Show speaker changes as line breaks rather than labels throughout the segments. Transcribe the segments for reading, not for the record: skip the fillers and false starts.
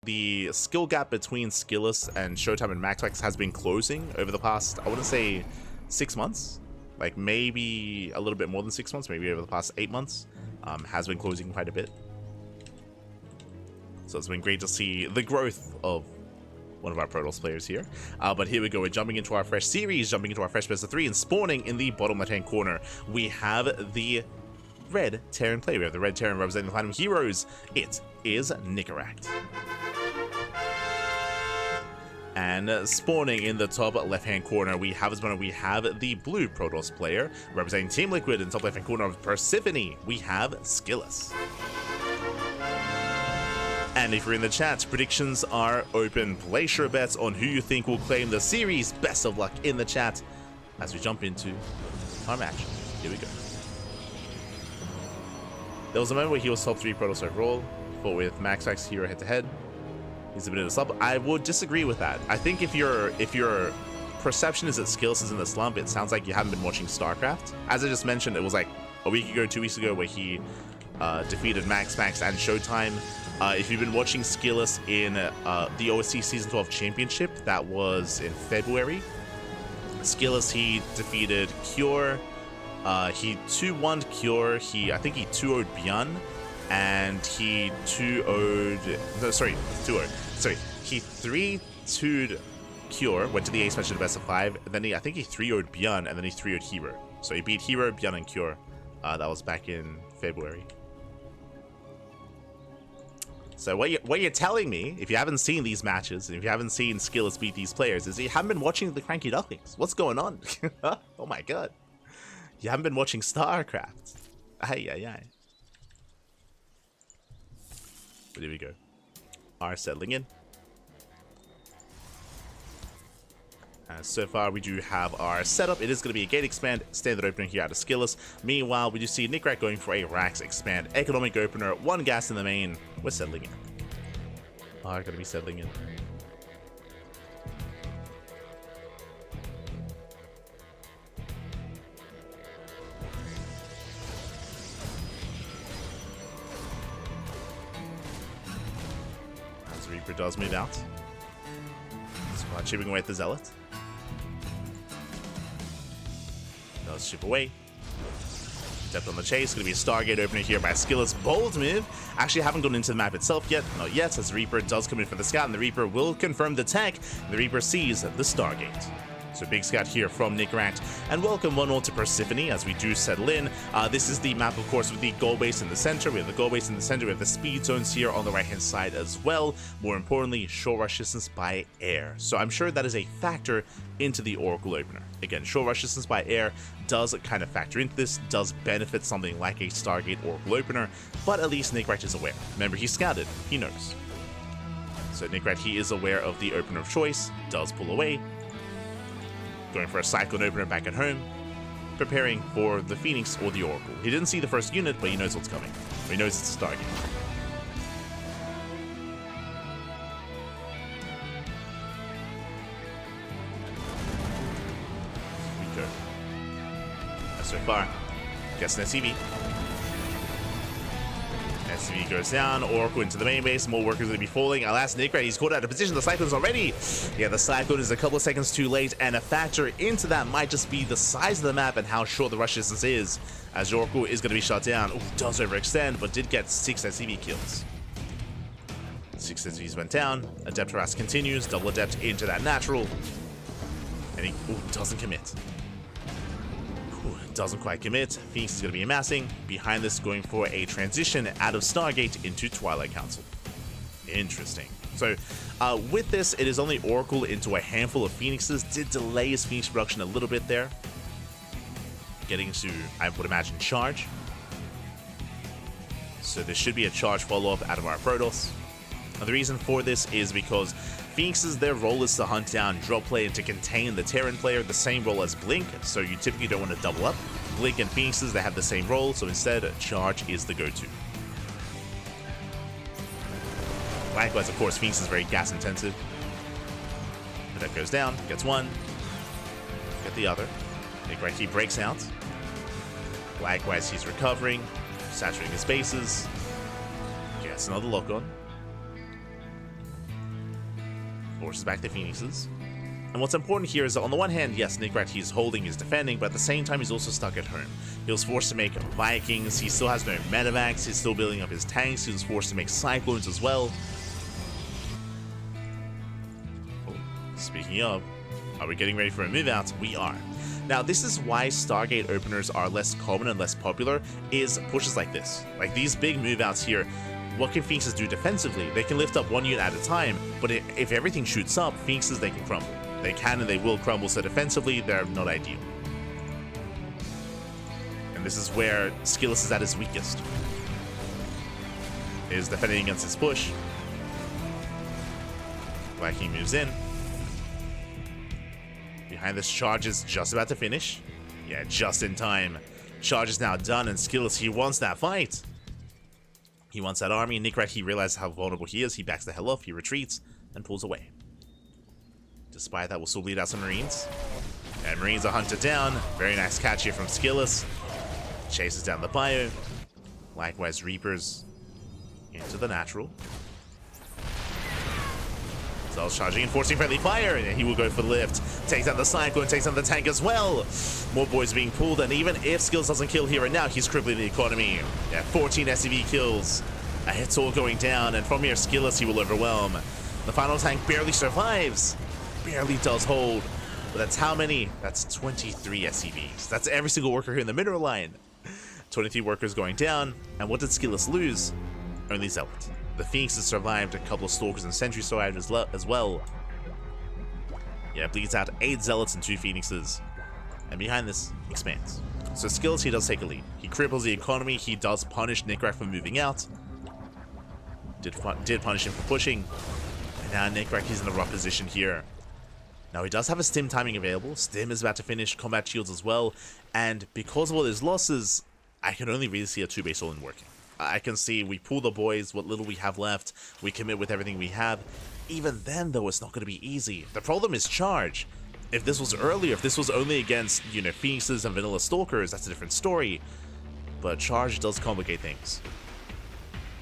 the skill gap between SKillous and Showtime and Maxmax has been closing over the past, I want to say, 6 months. Like maybe a little bit more than 6 months, maybe over the past 8 months. Has been closing quite a bit. So it's been great to see the growth of one of our Protoss players here. But here we go, we're jumping into our fresh series, jumping into our fresh best of 3, and spawning in the bottom left-hand corner, we have the red Terran player. We have the red Terran representing the Platinum Heroes. It is Nicoract. And spawning in the top left-hand corner, we have the blue Protoss player representing Team Liquid. In top left-hand corner of Persephone, we have SKillous. And if you're in the chat, predictions are open. Place your bets on who you think will claim the series. Best of luck in the chat as we jump into our match. Here we go. There was a moment where he was top 3 Protoss overall, fought with Maxmax hero head-to-head. He's a bit of a slump. I would disagree with that. I think if your perception is that SKillous is in the slump, it sounds like you haven't been watching StarCraft. As I just mentioned, it was like a week ago, 2 weeks ago, where he defeated Maxmax and Showtime. If you've been watching SKillous in the OSC Season 12 Championship, that was in February. SKillous, he defeated Cure. He 2-1'd Cure. I think he 2-0'd Bjorn. And he 2-0'd... No, sorry, 2-0'd. Sorry, he 3-2'd Cure, went to the Ace match in the best of 5, and then I think he 3-0'd Bjorn, and then he 3-0'd Hero. So he beat Hero, Bjorn, and Cure. That was back in February. So what you're telling me, if you haven't seen these matches, and if you haven't seen SKillous beat these players, is you haven't been watching the Cranky Ducklings. What's going on? Oh my god. You haven't been watching StarCraft. Ay, ay, ay. But here we go. Are settling in. So far, we do have our setup. It is going to be a gate expand, standard opener here out of SKillous. Meanwhile, we do see Nicoract going for a Rax expand, economic opener, 1 gas in the main. We're settling in. Are going to be settling in. As Reaper does move out. Squad chipping away at the Zealot. Does chip away. Depth on the chase. Going to be a Stargate opener here by SKillous. Bold move. Actually, haven't gone into the map itself yet. Not yet, as the Reaper does come in for the scout, and the Reaper will confirm the tech. The Reaper sees the Stargate. So big scout here from Nicoract. And welcome 1-0 to Persephone as we do settle in. This is the map, of course, with the goal base in the center. We have the goal base in the center. We have the speed zones here on the right-hand side as well. More importantly, short rush distance by air. So I'm sure that is a factor into the Oracle opener. Again, short rush distance by air does kind of factor into this, does benefit something like a Stargate Oracle opener, but at least Nicoract is aware. Remember, he's scouted. He knows. So Nicoract, he is aware of the opener of choice, does pull away. Going for a Cyclone opener back at home, preparing for the Phoenix or the Oracle. He didn't see the first unit, but he knows what's coming. He knows it's a Stargate. Here we go. So far, guessing SCV. SCV goes down, Oracle into the main base, more workers going to be falling. Alas, Nicoract, he's caught out of position, the Cyclone's already. Yeah, the Cyclone is a couple of seconds too late, and a factor into that might just be the size of the map and how short the rush distance is, as Oracle is going to be shut down. Ooh, does overextend, but did get 6 SCV kills. 6 SCVs went down, Adept harass continues, double Adept into that natural, and he doesn't commit. Doesn't quite commit. Phoenix is going to be amassing. Behind this, going for a transition out of Stargate into Twilight Council. Interesting. So, with this, it is only Oracle into a handful of Phoenixes. Did delay his Phoenix production a little bit there. Getting to, I would imagine, charge. So there should be a charge follow-up out of our Protoss. Now, the reason for this is because Phoenixes, their role is to hunt down drop play and to contain the Terran player, the same role as Blink, so you typically don't want to double up. Blink and Phoenixes, they have the same role, so instead, charge is the go-to. Likewise, of course, Phoenix is very gas intensive. But that goes down, gets one, get the other. Nicoract, he breaks out. Likewise, he's recovering, saturating his bases. Gets another lock on. Forces back the Phoenixes. And what's important here is that on the one hand, yes, Nicoract, he's holding, he's defending, but at the same time, he's also stuck at home. He was forced to make Vikings, he still has no Medivacs, he's still building up his tanks, he was forced to make Cyclones as well. Oh, speaking of, are we getting ready for a move out? We are. Now, this is why Stargate openers are less common and less popular, is pushes like this. Like these big move outs here, what can Phoenixes do defensively? They can lift up one unit at a time, but if everything shoots up, Phoenixes, they can crumble. They can and they will crumble, so defensively, they're not ideal. And this is where SKillous is at his weakest. Is defending against his push. Viking moves in. Behind this, charge is just about to finish. Yeah, just in time. Charge is now done, and SKillous, he wants that fight. He wants that army. Nicoract, he realizes how vulnerable he is. He backs the hell off, he retreats, and pulls away. Despite that, we'll still lead out some Marines. And Marines are hunted down. Very nice catch here from SKillous. Chases down the bio. Likewise, Reapers into the natural. Zell's charging and forcing friendly fire, and he will go for the lift. Takes out the Cyclone, takes out the tank as well. More boys being pulled, and even if SKillous doesn't kill here and now, he's crippling the economy. Yeah, 14 SCV kills. A hit's all going down, and from here, SKillous, he will overwhelm. The final tank barely survives. Barely does hold, but that's how many? That's 23 SCVs. That's every single worker here in the mineral line. 23 workers going down, and what did SKillous lose? Only Zealot. The Phoenixes survived, a couple of Stalkers and Sentries survived as well. Yeah, it bleeds out 8 Zealots and 2 Phoenixes. And behind this, expands. So SKillous, he does take a lead. He cripples the economy, he does punish Nicoract for moving out. Did punish him for pushing. And now Nicoract, he's in a rough position here. Now, he does have a stim timing available. Stim is about to finish, combat shields as well. And because of all his losses, I can only really see a 2-base all-in working. I can see we pull the boys, what little we have left, we commit with everything we have. Even then, though, it's not going to be easy. The problem is charge. If this was earlier, if this was only against, you know, Phoenixes and vanilla Stalkers, that's a different story. But charge does complicate things.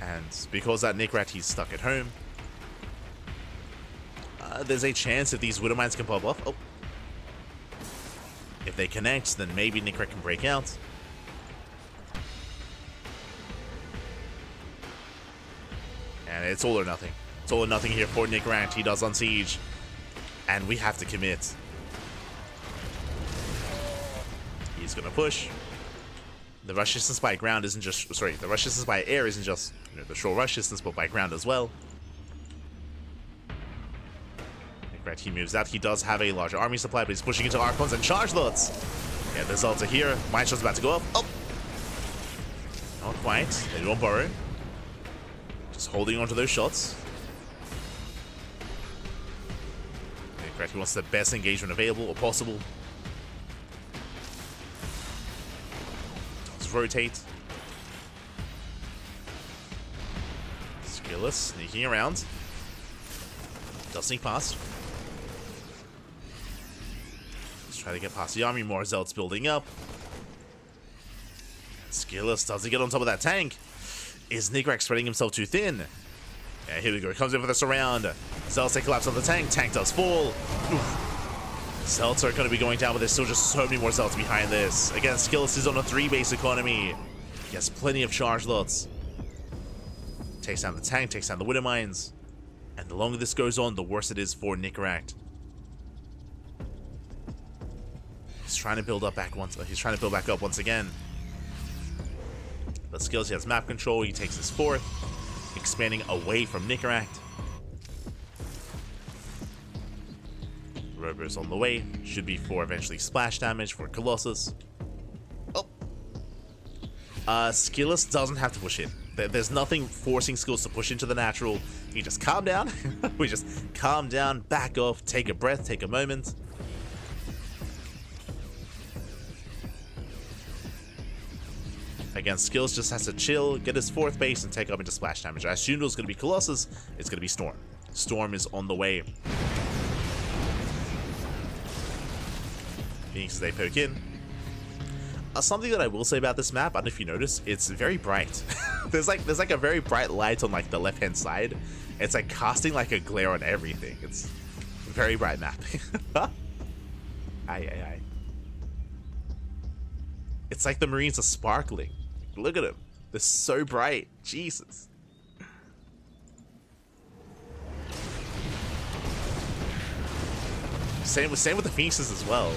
And because that Nicoract, he's stuck at home. There's a chance if these Widow Mines can pop off. Oh. If they connect, then maybe Nicoract can break out. And it's all or nothing. It's all or nothing here for Nicoract. He does unsiege. And we have to commit. He's gonna push. The rush distance by ground isn't just... Sorry, the rush distance by air isn't just, you know, the short rush distance, but by ground as well. Nicoract, he moves out. He does have a larger army supply, but he's pushing into Archons and Charge Lots. Yeah, the results are here. Mine shot's about to go up. Oh! Not quite. They won't borrow. Just holding on to those shots. Nicoract, he wants the best engagement available or possible. Does rotate. SKillous sneaking around. Does sneak past. Let's try to get past the army. More Zealots building up. SKillous doesn't get on top of that tank. Is Nicoract spreading himself too thin? Yeah, here we go. He comes in for the surround. Zealots take collapse on the tank. Tank does fall. Oof. Zealots are going to be going down, but there's still just so many more Zealots behind this. Again, SKillous is on a 3-base economy. He has plenty of charge lots. Takes down the tank, takes down the Widow Mines. And the longer this goes on, the worse it is for Nicoract. He's trying to build up back once. He's trying to build back up once again. But SKillous, he has map control. He takes his 4th, expanding away from Nicoract. Robo's on the way. Should be for eventually splash damage for Colossus. Oh. SKillous doesn't have to push in. There's nothing forcing SKillous to push into the natural. You just calm down. We just calm down, back off, take a breath, take a moment. Again, SKillous just has to chill, get his 4th base, and take up into splash damage. I assumed it was going to be Colossus. It's going to be Storm. Storm is on the way. Phoenixes, they poke in. Something that I will say about this map, I don't know if you notice, it's very bright. there's like a very bright light on like the left-hand side. It's like casting like a glare on everything. Very bright map. Aye, aye, aye. It's like the Marines are sparkling. Look at them. They're so bright. Jesus. Same with the Phoenixes as well.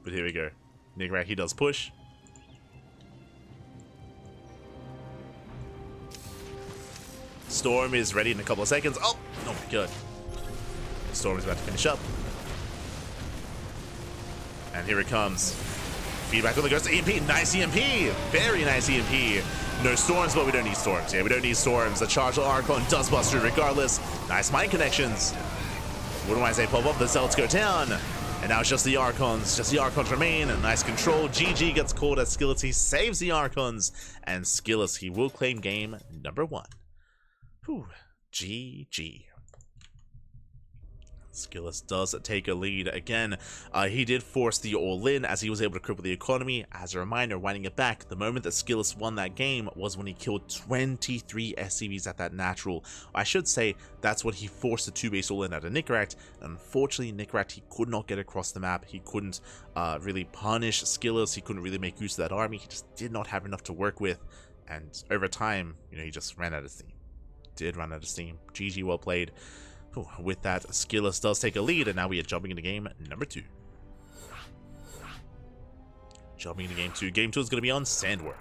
But here we go. Nicoract, he does push. Storm is ready in a couple of seconds. Oh my god. Storm is about to finish up. And here it comes. Feedback on the ghost. EMP. Nice EMP. Very nice EMP. No storms, but we don't need storms. Yeah, we don't need storms. The charge Archon does bust through regardless. Nice mind connections. Wouldn't want to say pop up. The Zealots go down. And now it's just the Archons. Just the Archons remain. A nice control. GG gets called as SKillous. He saves the Archons. And SKillous, he will claim game number 1. Whew. GG. SKillous does take a lead. Again, he did force the all-in as he was able to cripple the economy. As a reminder, winding it back, the moment that SKillous won that game was when he killed 23 SCVs at that natural. I should say that's what he forced the 2-base all-in out of Nicoract. Unfortunately, Nicoract, he could not get across the map. He couldn't really punish SKillous. He couldn't really make use of that army. He just did not have enough to work with. And over time, you know, he just ran out of steam. Did run out of steam. GG, well played. With that, SKillous does take a lead, and now we are jumping into game number 2. Jumping into game 2. Game 2 is going to be on Sandworm.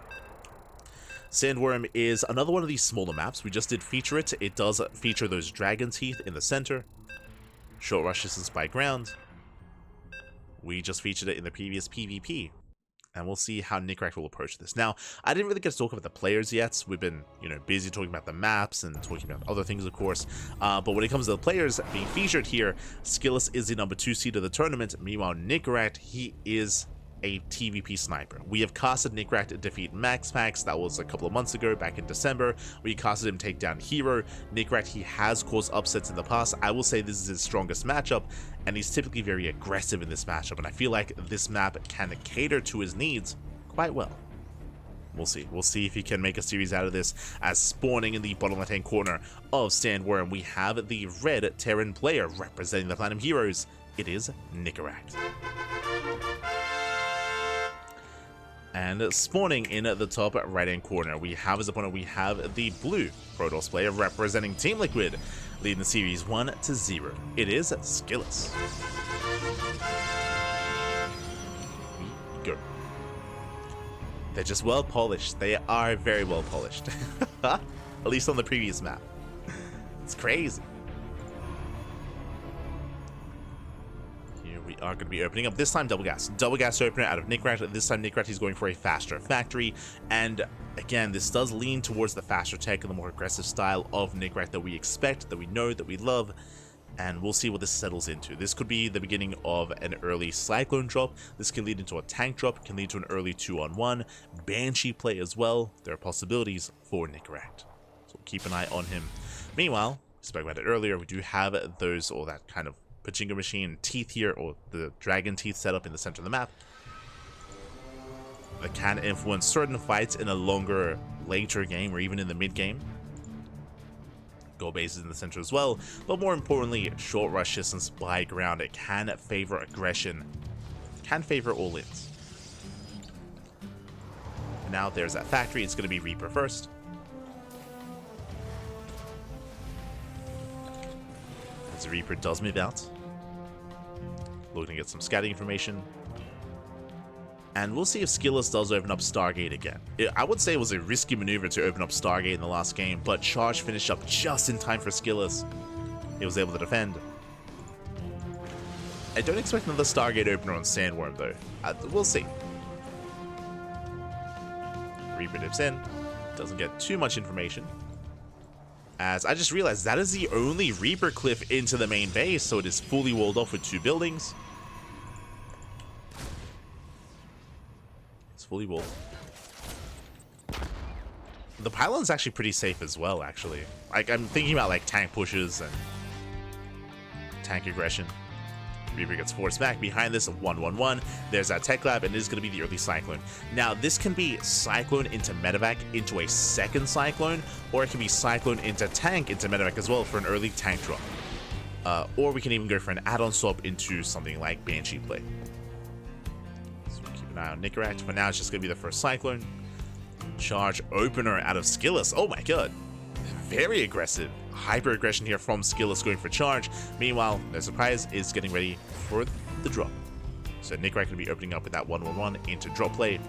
Sandworm is another one of these smaller maps. We just did feature it. It does feature those dragon teeth in the center. Short rush distance by ground. We just featured it in the previous PvP. And we'll see how Nicoract will approach this. Now, I didn't really get to talk about the players yet. We've been, you know, busy talking about the maps and talking about other things, of course. But when it comes to the players being featured here, SKillous is the number 2 seed of the tournament. Meanwhile, Nicoract, he is a TVP sniper. We have casted Nicoract to defeat Max Pax. That was a couple of months ago, back in December. We casted him take down Hero. Nicoract, he has caused upsets in the past. I will say this is his strongest matchup, and he's typically very aggressive in this matchup, and I feel like this map can cater to his needs quite well. We'll see. We'll see if he can make a series out of this. As spawning in the bottom left-hand corner of Sandworm, we have the red Terran player representing the Platinum Heroes. It is Nicoract. And spawning in the top right-hand corner, we have as opponent, we have the blue Protoss player representing Team Liquid, leading the series 1-0. It is SKillous. We go. They're just well polished. They are very well polished. At least on the previous map. It's crazy. We are going to be opening up this time double gas opener out of Nicoract. This time Nicoract is going for a faster factory, and again this does lean towards the faster tech and the more aggressive style of Nicoract that we expect, that we know, that we love, and we'll see what this settles into. This could be the beginning of an early Cyclone drop. This can lead into a tank drop, can lead to an early 2-on-1 Banshee play as well. There are possibilities for Nicoract, so keep an eye on him. Meanwhile, we spoke about it earlier, we do have those, or that kind of Pachinko machine teeth here, or the dragon teeth set up in the center of the map, that can influence certain fights in a longer, later game, or even in the mid game. Gold bases in the center as well, but more importantly, short rush distance by ground. It can favor aggression, can favor all-ins. Now there's that factory. It's going to be Reaper first. As the Reaper does move out, looking to get some scouting information. And we'll see if SKillous does open up Stargate again. I would say it was a risky maneuver to open up Stargate in the last game, but Charge finished up just in time for SKillous. He was able to defend. I don't expect another Stargate opener on Sandworm though. We'll see. Reaper dips in. Doesn't get too much information. As I just realized that is the only Reaper cliff into the main base, so it is fully walled off with 2 buildings. It's fully walled. The pylon's actually pretty safe as well, actually. Like, I'm thinking about like tank pushes and tank aggression. Reaper gets forced back. Behind this, 1-1-1. There's that tech lab, and it is going to be the early Cyclone. Now, this can be Cyclone into Medevac into a second Cyclone, or it can be Cyclone into tank into Medevac as well for an early tank drop. or we can even go for an add-on swap into something like Banshee play. So keep an eye on Nicoract. For now, it's just going to be the first Cyclone. Charge opener out of SKillous. Oh my god. Very aggressive. Hyper aggression here from SKillous going for charge. Meanwhile, no surprise, is getting ready for the drop. So Nicoract going to be opening up with that 1-1-1 into drop play.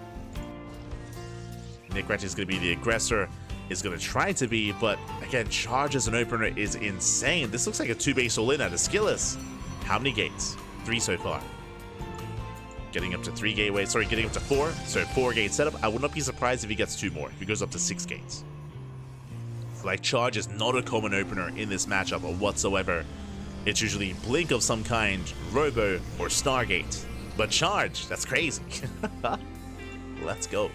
Nicoract is going to be the aggressor. Is going to try to be, but again, charge as an opener is insane. This looks like a 2-base all-in out of SKillous. How many gates? 3 so far. Getting up to 3 gateways. Sorry, getting up to 4. So 4 gate setup. I would not be surprised if he gets 2 more. If he goes up to 6 gates. Like, charge is not a common opener in this matchup whatsoever. It's usually Blink of some kind, Robo, or Stargate. But charge, that's crazy. Let's go.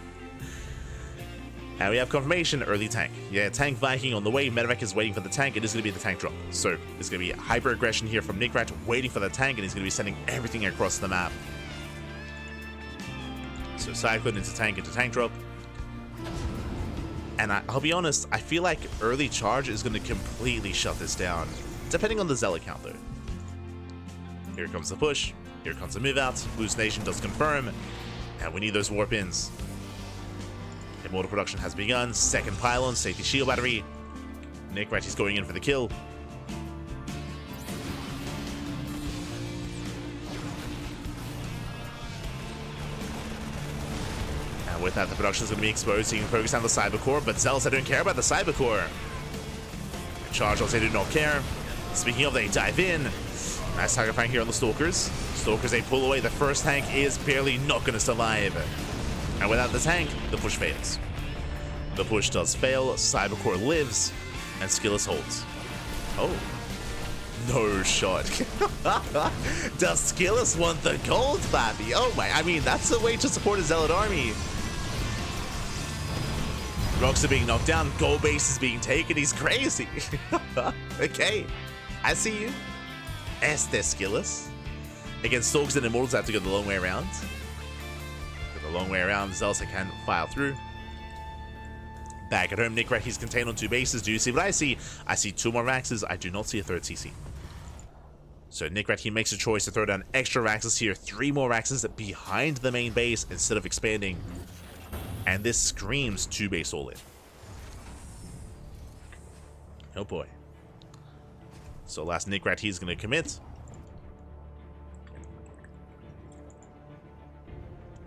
And we have confirmation, early tank. Yeah, tank Viking on the way. Medevac is waiting for the tank. It is going to be the tank drop. So it's going to be hyper aggression here from Nicoract, waiting for the tank, and he's going to be sending everything across the map. So Cyclone into tank drop. And I'll be honest, I feel like early charge is going to completely shut this down, depending on the Zealot count though. Here comes the push. Here comes the move out. Boost Nation does confirm. And we need those warp ins. Immortal production has begun. Second pylon, safety shield battery. Nicoract is going in for the kill. And with that, the production is going to be exposed. So you can focus on the cyber core, but Zealots, I don't care about the cyber core. Charge, they do not care. Speaking of, they dive in. Nice target fight here on the Stalkers. Stalkers, they pull away. The first tank is barely not going to survive. And without the tank, the push fails. The push does fail, Cybercore lives, and SKillous holds. Oh. No shot. Does SKillous want the gold, Fabi? Oh my, I mean, that's the way to support a Zealot army. Rocks are being knocked down, gold base is being taken, he's crazy. Okay, I see you. SKillous. Against Stalkers and Immortals, I have to go the long way around. Go the long way around, Zealots can file through. Back at home, Nicoract, he's contained on 2 bases. Do you see what I see? I see 2 more Raxes. I do not see a 3rd CC. So Nicoract, he makes a choice to throw down extra Raxes here. 3 more Raxes behind the main base instead of expanding. And this screams 2-base all-in. Oh boy. So last Nicoract, he's going to commit.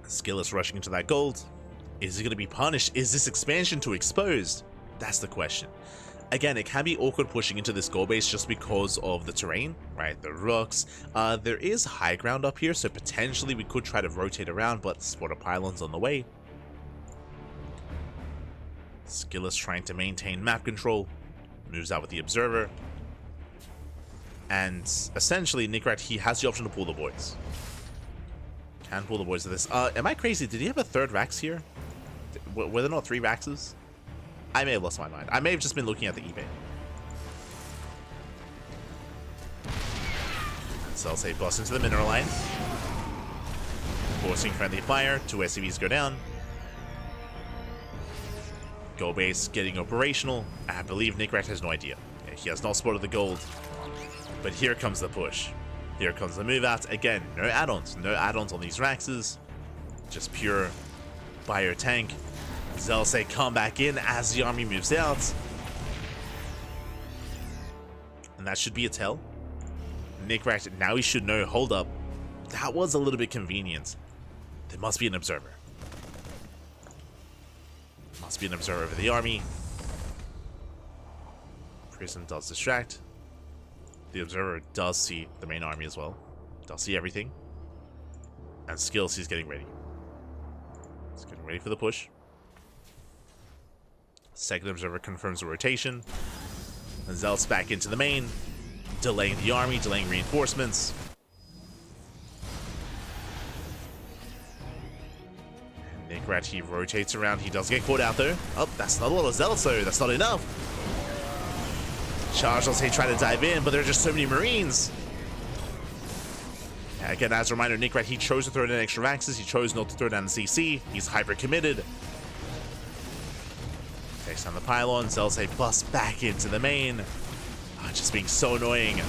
SKillous rushing into that gold. Is he going to be punished? Is this expansion too exposed? That's the question. Again, it can be awkward pushing into this gold base just because of the terrain, right? The rooks. There is high ground up here, so potentially we could try to rotate around, but spotter pylons on the way. SKillous trying to maintain map control. Moves out with the observer. And essentially, Nicoract, he has the option to pull the boys. Can pull the boys of this. Am I crazy? Did he have a 3rd Rax here? Were there not 3 Raxes? I may have lost my mind. I may have just been looking at the eBay. So I'll say bust into the mineral line. Forcing friendly fire. 2 SCVs go down. Go base getting operational. I believe Nicoract has no idea. He has not spotted the gold. But here comes the push. Here comes the move out. Again, no add-ons. No add-ons on these Raxes. Just pure fire tank. Zealots say come back in as the army moves out. And that should be a tell. Nicoract, now he should know, hold up. That was a little bit convenient. There must be an observer. Must be an observer over the army. Prison does distract. The observer does see the main army as well. Does see everything. And SKillous, he's getting ready. He's getting ready for the push. Second observer confirms the rotation. And Zealots back into the main. Delaying the army, delaying reinforcements. And Nicoract, he rotates around. He does get caught out though. Oh, that's not a lot of Zealots though. That's not enough. Charge, let's say, try to dive in, but there are just so many Marines. Again, as a reminder, Nicoract, he chose to throw down extra Raxes. He chose not to throw down the CC. He's hyper committed. Takes down the pylon. Zealots say bust back into the main. Oh, just being so annoying.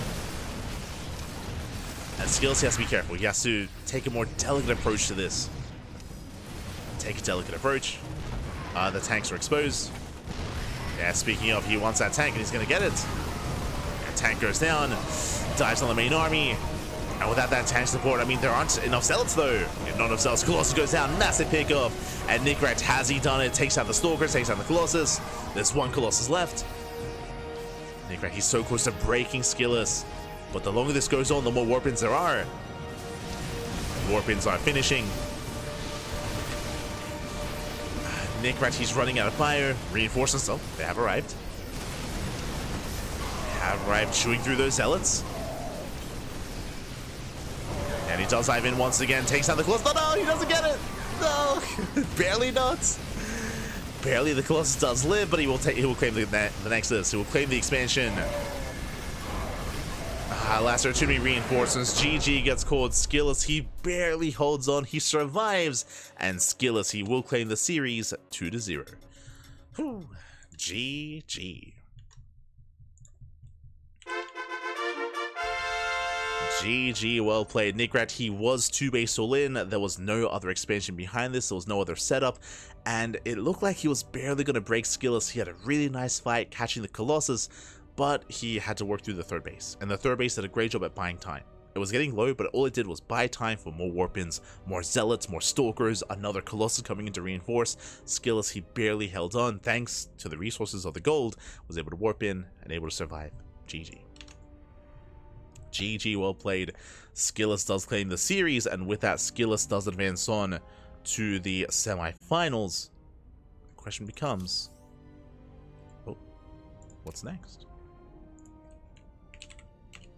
And SKillous, he has to be careful. He has to take a more delicate approach to this. Take a delicate approach. The tanks are exposed. Yeah, speaking of, he wants that tank and he's going to get it. And tank goes down. Dives on the main army. And without that tank support, I mean, there aren't enough zealots though. If not enough zealots, Colossus goes down. Massive pickoff. And Nicoract, has he done it? Takes out the Stalker, takes out the Colossus. There's one Colossus left. Nicoract, he's so close to breaking SKillous. But the longer this goes on, the more warp-ins there are. Warp-ins are finishing. Nicoract, he's running out of fire. Reinforcements, oh, they have arrived. They have arrived, chewing through those zealots. And he does dive in once again, takes out the Colossus. No, he doesn't get it. No, barely not. Barely, the Colossus does live, but he will claim the next list. He will claim the expansion. Last opportunity reinforcements. GG gets called. SKillous, he barely holds on. He survives. And SKillous, he will claim the series 2-0. Whew. GG. GG, well played. Nicoract, he was 2-base all in. There was no other expansion behind this. There was no other setup. And it looked like he was barely going to break SKillous. He had a really nice fight catching the Colossus, but he had to work through the third base. And the third base did a great job at buying time. It was getting low, but all it did was buy time for more warp-ins, more zealots, more stalkers, another Colossus coming in to reinforce. SKillous, he barely held on. Thanks to the resources of the gold, was able to warp in and able to survive. GG. GG, well played. SKillous does claim the series, and with that, SKillous does advance on to the semi-finals. The question becomes, oh, what's next?